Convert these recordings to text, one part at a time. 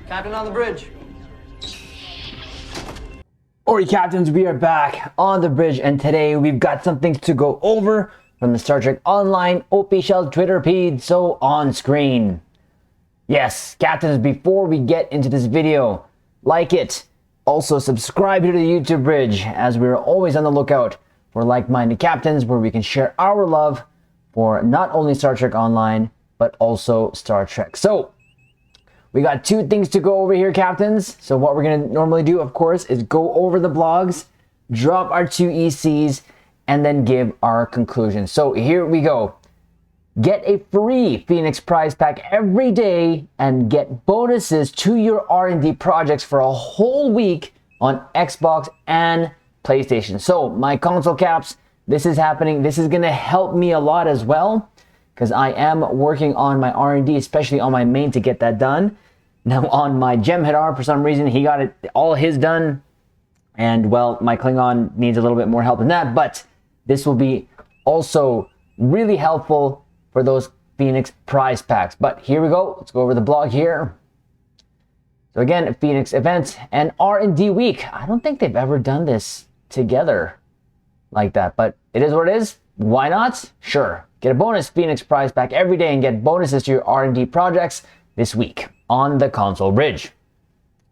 Captain on the bridge. Alright, captains, we are back on the bridge, and today we've got some things to go over from the Star Trek Online official Twitter feed, so on screen. Yes, captains, before we get into this video, like it. Also subscribe here to the YouTube bridge, as we're always on the lookout for like-minded captains where we can share our love for not only Star Trek Online, but also Star Trek. So, we got two things to go over here, captains. So what we're going to normally do, of course, is go over the blogs, drop our two ECs, and then give our conclusion. So here we go. Get a free Phoenix prize pack every day and get bonuses to your R&D projects for a whole week on Xbox and PlayStation. So my console caps, this is happening. This is going to help me a lot as well, because I am working on my R&D, especially on my main, to get that done. Now on my Jem'Hadar, for some reason, he got it all his done. And well, my Klingon needs a little bit more help than that, but this will be also really helpful for those Phoenix prize packs. But here we go. Let's go over the blog here. So again, Phoenix events and R&D week. I don't think they've ever done this together like that, but it is what it is. Why not? Sure. Get a bonus Phoenix prize pack every day and get bonuses to your R&D projects this week on the console bridge.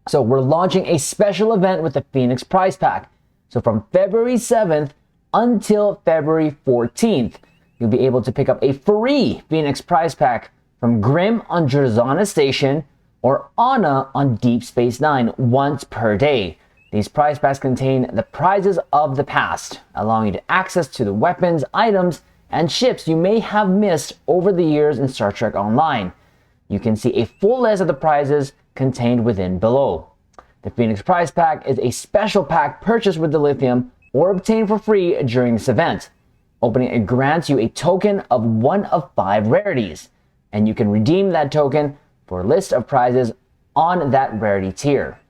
So we're launching a special event with the Phoenix prize pack. So from February 7th until February 14th, you'll be able to pick up a free Phoenix prize pack from Grim on Jerzana Station or Anna on Deep Space Nine once per day. These prize packs contain the prizes of the past, allowing you to access to the weapons, items, and ships you may have missed over the years in Star Trek Online. You can see a full list of the prizes contained within below. The Phoenix prize pack is a special pack purchased with the lithium or obtained for free during this event. Opening it grants you a token of one of 5 rarities, and you can redeem that token for a list of prizes on that rarity tier.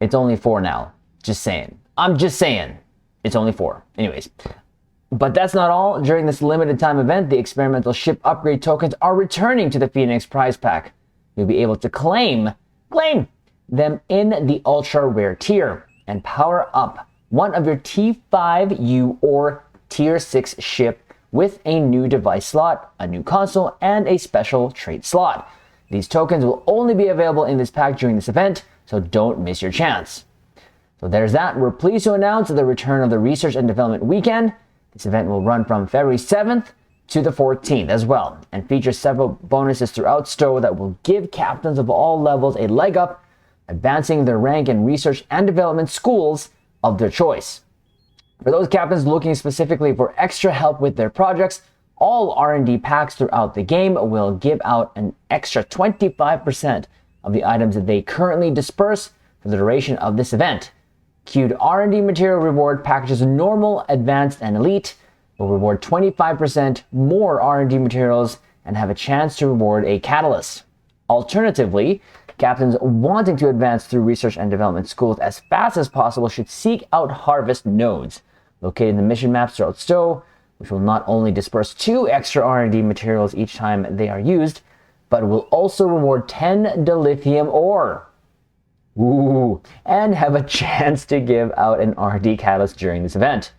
It's only 4 now. Just saying. I'm just saying. It's only 4. Anyways. But that's not all. During this limited time event, the experimental ship upgrade tokens are returning to the Phoenix prize pack. You'll be able to claim them in the ultra rare tier and power up one of your T5U or tier 6 ship with a new device slot, a new console, and a special trait slot. These tokens will only be available in this pack during this event, so don't miss your chance. So there's that. We're pleased to announce the return of the Research and Development Weekend. This event will run from February 7th to the 14th as well, and features several bonuses throughout STO that will give captains of all levels a leg up, advancing their rank in research and development schools of their choice. For those captains looking specifically for extra help with their projects, all R&D packs throughout the game will give out an extra 25% of the items that they currently disperse for the duration of this event. Queued R&D material reward packages normal, advanced, and elite will reward 25% more R&D materials and have a chance to reward a catalyst. Alternatively, captains wanting to advance through research and development schools as fast as possible should seek out harvest nodes located in the mission maps throughout STO, which will not only disperse 2 extra R&D materials each time they are used, but will also reward 10 dilithium ore. Ooh, and have a chance to give out an R&D catalyst during this event.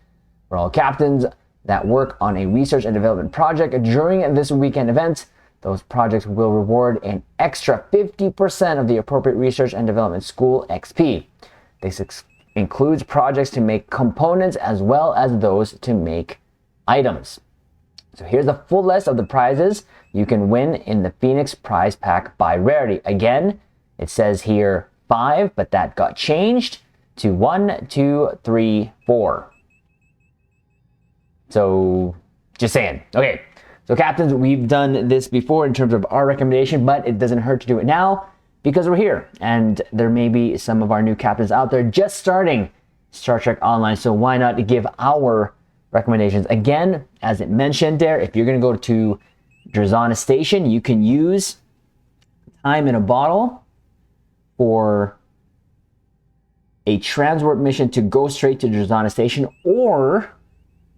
For all captains that work on a research and development project during this weekend event, those projects will reward an extra 50% of the appropriate research and development school XP. This includes projects to make components as well as those to make items. So here's a full list of the prizes you can win in the Phoenix prize pack by rarity. Again, it says here 5, but that got changed to 1, 2, 3, 4. So, just saying. Okay, so captains, we've done this before in terms of our recommendation, but it doesn't hurt to do it now because we're here. And there may be some of our new captains out there just starting Star Trek Online, so why not give our recommendations? Again, as it mentioned there, if you're going to go to Jerzana Station, you can use time in a bottle for a transwarp mission to go straight to Jerzana Station, or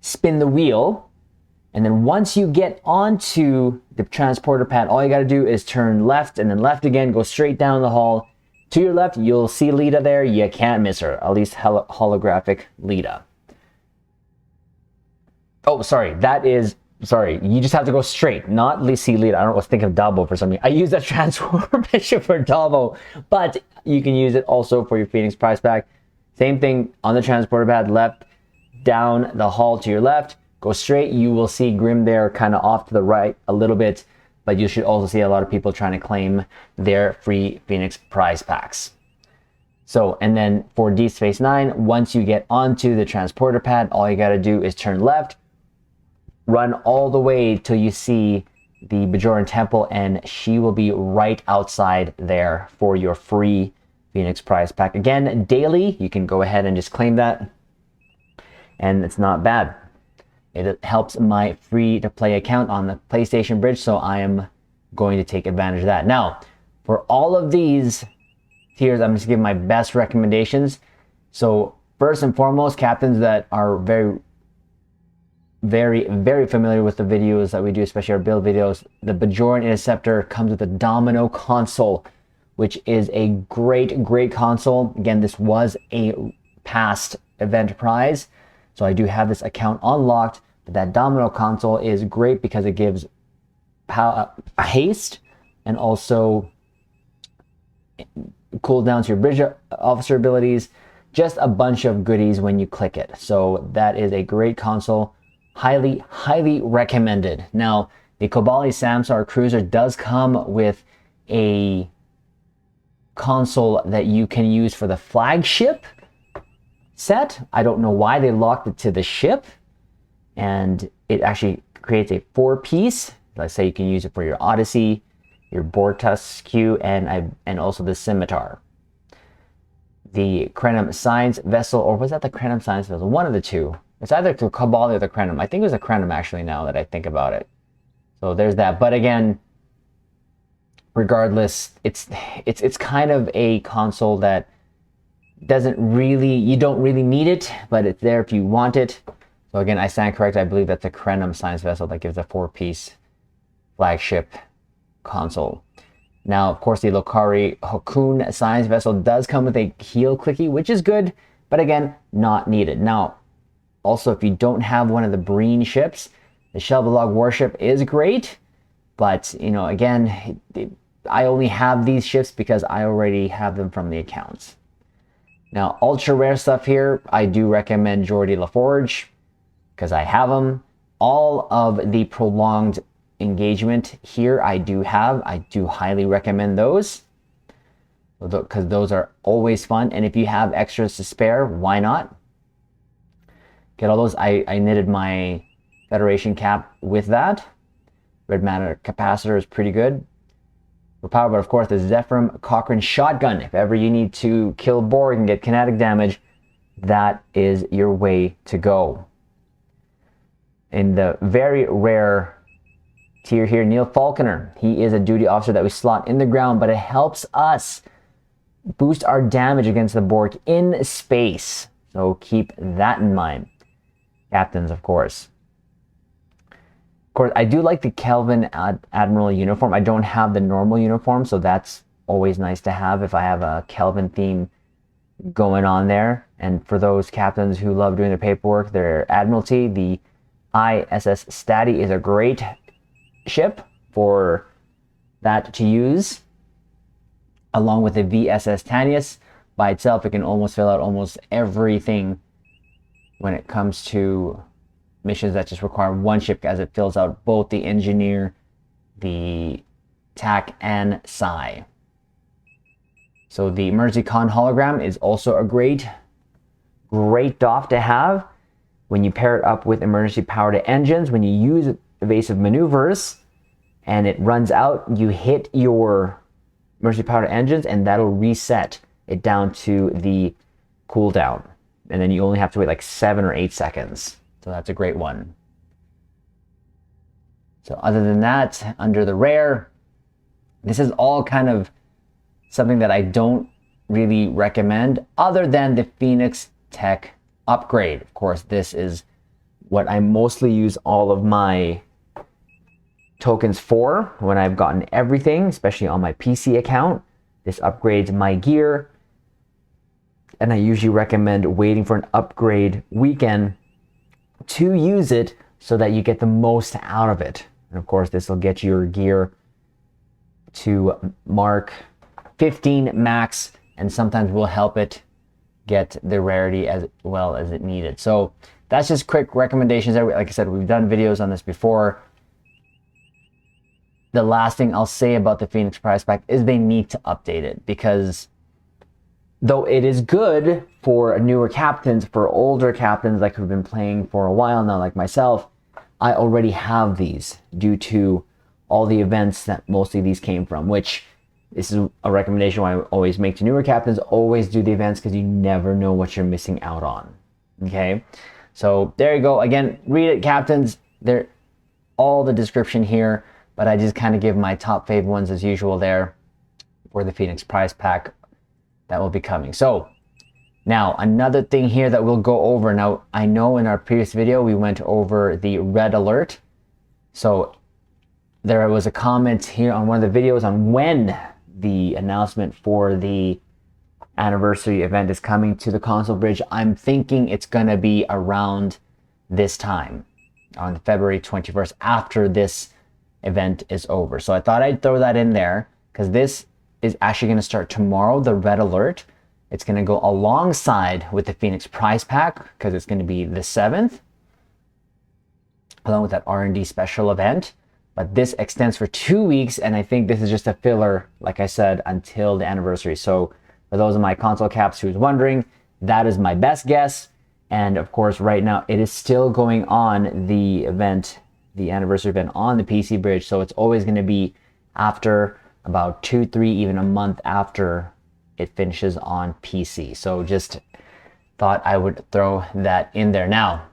spin the wheel And then once you get onto the transporter pad, all you got to do is turn left and then left again, go straight down the hall. To your left, you'll see Lita there. You can't miss her, at least holographic Lita. Oh, sorry, you just have to go straight, not see Lita. I was thinking of Dabo for something. I use that transformation for Dabo, but you can use it also for your Phoenix prize pack. Same thing on the transporter pad, left, down the hall to your left, go straight. You will see Grim there kind of off to the right a little bit, but you should also see a lot of people trying to claim their free Phoenix prize packs. So, and then for D Space 9, once you get onto the transporter pad, all you got to do is turn left, run all the way till you see the Bajoran Temple, and she will be right outside there for your free Phoenix prize pack. Again, daily, you can go ahead and just claim that, and it's not bad. It helps my free-to-play account on the PlayStation Bridge, so I am going to take advantage of that. Now, for all of these tiers, I'm just giving my best recommendations. So, first and foremost, captains that are very familiar with the videos that we do, especially our build videos, the Bajoran Interceptor comes with a Domino console, which is a great console. Again, this was a past event prize, so I do have this account unlocked, but that Domino console is great because it gives haste and also cooldowns to your bridge officer abilities, just a bunch of goodies when you click it. So that is a great console. Highly recommended. Now, the Kobali Samsar Cruiser does come with a console that you can use for the flagship set. I don't know why they locked it to the ship, and it actually creates a 4-piece. Let's say you can use it for your Odyssey, your Bortusque, and also the Scimitar. The Krenum Science Vessel, or was that the Krenum Science Vessel? One of the two. It's either the Kobali or the Krenum. I think it was a Krenum actually, now that I think about it. So there's that. But again, regardless, it's kind of a console that you don't really need it, but it's there if you want it. So again, I stand correct. I believe that's the Krenum Science Vessel that gives a 4-piece flagship console. Now, of course, the Lokari Hokun Science Vessel does come with a heel clicky, which is good, but again, not needed. Now, also, if you don't have one of the Breen ships, the Shelbalog warship is great, but, you know, again, I only have these ships because I already have them from the accounts. Now, ultra rare stuff here, I do recommend Geordie LaForge because I have them. All of the prolonged engagement here I do have. I do highly recommend those because those are always fun. And if you have extras to spare, why not? Get all those. I knitted my Federation cap with that. Red matter capacitor is pretty good for power, but of course the Zephyr Cochrane shotgun. If ever you need to kill Borg and get kinetic damage, that is your way to go. In the very rare tier here, Neil Falconer. He is a duty officer that we slot in the ground, but it helps us boost our damage against the Borg in space. So keep that in mind. Captains, of course. Of course, I do like the Kelvin Admiral uniform. I don't have the normal uniform, so that's always nice to have if I have a Kelvin theme going on there. And for those captains who love doing their paperwork, their Admiralty, the ISS Stati is a great ship for that to use, along with the VSS Tanius. By itself, it can almost fill out almost everything when it comes to missions that just require one ship, as it fills out both the Engineer, the TAC, and Psi. So the Emergency Con hologram is also a great DOF to have when you pair it up with emergency powered engines. When you use evasive maneuvers and it runs out, you hit your emergency powered engines and that'll reset it down to the cooldown. And then you only have to wait like 7 or 8 seconds. So that's a great one. So other than that, under the rare, this is all kind of something that I don't really recommend other than the Phoenix Tech upgrade. Of course, this is what I mostly use all of my tokens for when I've gotten everything, especially on my PC account. This upgrades my gear, and I usually recommend waiting for an upgrade weekend to use it so that you get the most out of it. And of course, this will get your gear to mark 15 max, and sometimes will help it get the rarity as well as it needed. So that's just quick recommendations. Like I said, we've done videos on this before. The last thing I'll say about the Phoenix Prize Pack is they need to update it, because though it is good for newer captains, for older captains like who've been playing for a while now, like myself, I already have these due to all the events that mostly these came from, which this is a recommendation I always make to newer captains. Always do the events, because you never know what you're missing out on. Okay, so there you go. Again, read it, captains. They're all the description here, but I just kind of give my top fave ones as usual there for the Phoenix Prize Pack that will be coming. So now another thing here that we'll go over. Now, I know in our previous video we went over the red alert. So there was a comment here on one of the videos on when the announcement for the anniversary event is coming to the console bridge. I'm thinking it's going to be around this time, on February 21st, after this event is over. So I thought I'd throw that in there, because this is actually going to start tomorrow, the red alert. It's going to go alongside with the Phoenix Prize Pack, because it's going to be the 7th, along with that R&D special event. But this extends for 2 weeks, and I think this is just a filler, like I said, until the anniversary. So for those of my console caps who's wondering, that is my best guess. And of course, right now it is still going on, the event, the anniversary event on the PC bridge. So it's always going to be after about 2, 3, even a month after it finishes on PC. So just thought I would throw that in there. Now,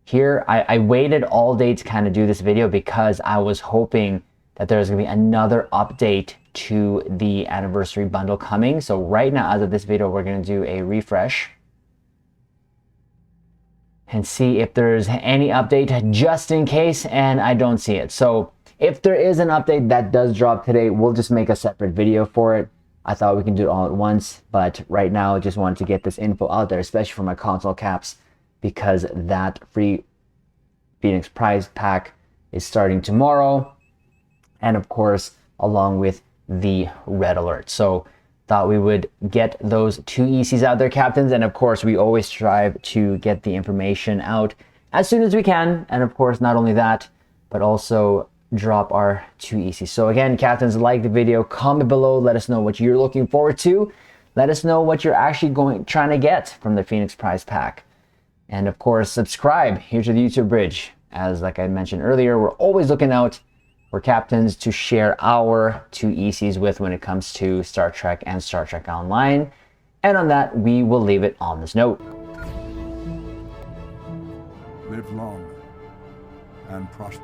here, I waited all day to kind of do this video, because I was hoping that there's going to be another update to the anniversary bundle coming. So right now, as of this video, we're going to do a refresh and see if there's any update, just in case, and I don't see it. So if there is an update that does drop today, we'll just make a separate video for it. I thought we can do it all at once, but right now I just wanted to get this info out there, especially for my console caps, because that free Phoenix Prize Pack is starting tomorrow, and of course along with the red alert. So thought we would get those 2 ECs out there, captains, and of course we always strive to get the information out as soon as we can, and of course not only that, but also drop our 2 ECs. So again, captains, like the video, comment below, let us know what you're looking forward to, let us know what you're actually trying to get from the Phoenix Prize Pack. And of course, subscribe here to the YouTube bridge. As like I mentioned earlier, we're always looking out for captains to share our 2 ECs with when it comes to Star Trek and Star Trek Online. And on that, we will leave it on this note. Live long and prosper.